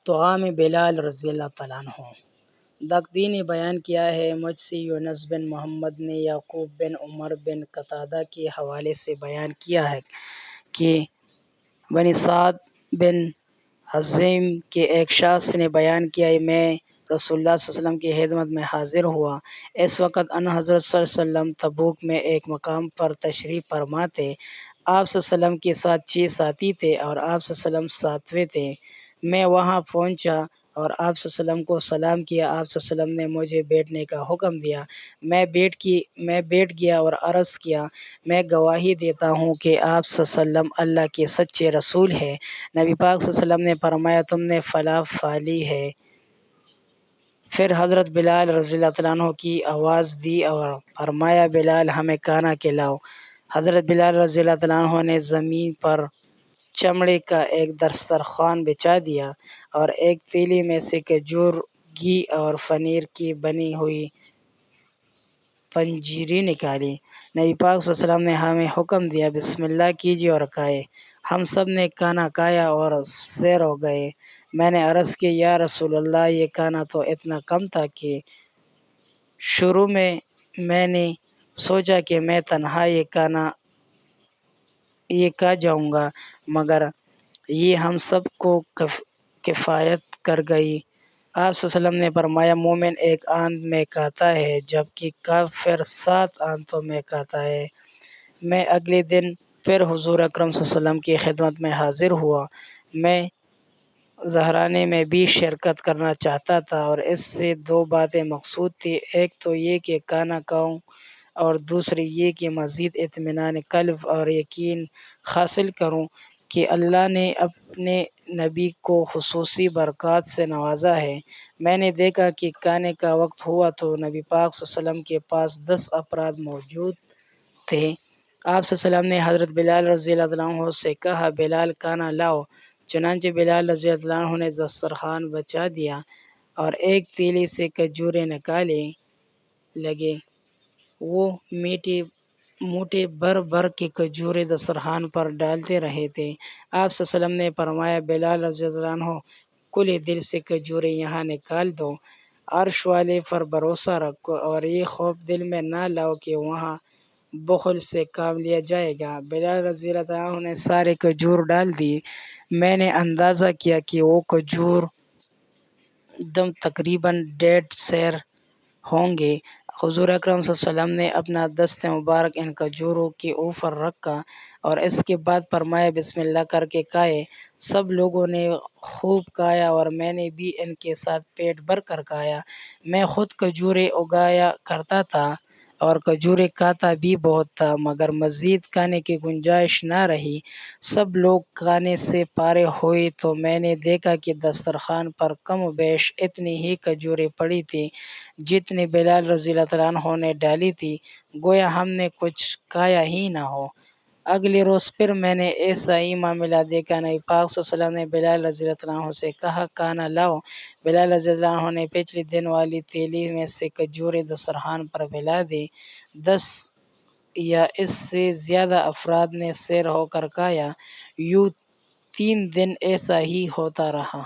طعام بلال رضی اللہ تعالیٰ عنہ۔ دقدی نے بیان کیا ہے، مجھ سے یونس بن محمد نے یعقوب بن عمر بن قتادہ کے حوالے سے بیان کیا ہے کہ بنی سعد بن حزیم کے ایک شخص نے بیان کیا، میں رسول اللہ صلی اللہ علیہ وسلم کی خدمت میں حاضر ہوا۔ اس وقت ان حضرت صلی اللہ علیہ وسلم تبوک میں ایک مقام پر تشریف فرما تھے۔ آپ صلی اللہ علیہ وسلم کے ساتھ 6 ساتھی تھے اور آپ صلی اللہ علیہ وسلم 7ویں تھے۔ میں وہاں پہنچا اور آپ صلی اللہ علیہ وسلم کو سلام کیا۔ آپ صلی اللہ علیہ وسلم نے مجھے بیٹھنے کا حکم دیا۔ میں بیٹھ گیا اور عرض کیا، میں گواہی دیتا ہوں کہ آپ صلی اللہ علیہ وسلم اللہ کے سچے رسول ہیں۔ نبی پاک صلی اللہ علیہ وسلم نے فرمایا، تم نے فلاح پالی ہے۔ پھر حضرت بلال رضی اللہ تعالیٰ عنہ کی آواز دی اور فرمایا، بلال ہمیں کھانا کھلاؤ۔ حضرت بلال رضی اللہ تعالیٰ عنہ نے زمین پر چمڑے کا ایک دسترخوان بچھا دیا اور ایک تیلی میں سے کھجور، گھی اور پنیر کی بنی ہوئی پنجیری نکالی۔ نبی پاک صلی اللہ علیہ وسلم نے ہمیں حکم دیا، بسم اللہ کیجیے اور کھائے۔ ہم سب نے کھانا کھایا اور سیر ہو گئے۔ میں نے عرض کی، یا رسول اللہ، یہ کھانا تو اتنا کم تھا کہ شروع میں نے سوچا کہ میں تنہا یہ کھا جاؤں گا، مگر یہ ہم سب کو کفایت کر گئی۔ آپ صلی اللہ علیہ وسلم نے فرمایا، مومن ایک آنت میں کھاتا ہے جبکہ کافر 7 آنتوں میں کھاتا ہے۔ میں اگلے دن پھر حضور اکرم صلی اللہ علیہ وسلم کی خدمت میں حاضر ہوا۔ میں ظہرانے میں بھی شرکت کرنا چاہتا تھا اور اس سے 2 باتیں مقصود تھیں، ایک تو یہ کہ کھانا کھاؤں اور دوسری یہ کہ مزید اطمینان قلب اور یقین حاصل کروں کہ اللہ نے اپنے نبی کو خصوصی برکات سے نوازا ہے۔ میں نے دیکھا کہ کھانے کا وقت ہوا تو نبی پاک صلی اللہ علیہ وسلم کے پاس 10 افراد موجود تھے۔ آپ صلی اللہ علیہ وسلم نے حضرت بلال رضی اللہ عنہ سے کہا، بلال کھانا لاؤ۔ چنانچہ بلال رضی اللہ عنہ نے دسترخوان بچھا دیا اور ایک تیلی سے کھجوریں نکالنے لگے۔ وہ موٹے بھر کے کھجوریں دسترخوان پر ڈالتے رہے تھے۔ آپ صلی اللہ علیہ وسلم نے فرمایا، بلال رضی اللہ عنہ، کھلے دل سے کھجوریں یہاں نکال دو۔ عرش والے پر بھروسہ رکھو اور یہ خوف دل میں نہ لاؤ کہ وہاں بخل سے کام لیا جائے گا۔ بلال رضی اللہ عنہ نے سارے کھجور ڈال دی۔ میں نے اندازہ کیا کہ وہ کھجور تقریباً 1.5 سیر ہوں گے۔ حضور اکرم صلی اللہ علیہ وسلم نے اپنا دست مبارک ان کھجوروں کے اوپر رکھا اور اس کے بعد فرمایا، بسم اللہ کر کے کھائے۔ سب لوگوں نے خوب کھایا اور میں نے بھی ان کے ساتھ پیٹ بھر کر کھایا۔ میں خود کھجوریں اگایا کرتا تھا اور کھجوریں کھاتا بھی بہت تھا، مگر مزید کھانے کی گنجائش نہ رہی۔ سب لوگ کھانے سے فارغ ہوئے تو میں نے دیکھا کہ دسترخوان پر کم و بیش اتنی ہی کھجوریں پڑی تھیں جتنی بلال رضی اللہ عنہ نے ڈالی تھی، گویا ہم نے کچھ کھایا ہی نہ ہو۔ اگلے روز پھر میں نے ایسا ہی معاملہ دیکھا۔ نبی پاک صلی اللہ علیہ وسلم نے بلال رضی اللہ عنہ سے کہا، کھانا لاؤ۔ بلال رضی اللہ عنہ نے پچھلے دن والی تیلی میں سے کھجوریں دسترخوان پر پھیلا دی۔ 10 یا اس سے زیادہ افراد نے سیر ہو کر کھایا۔ یوں 3 دن ایسا ہی ہوتا رہا۔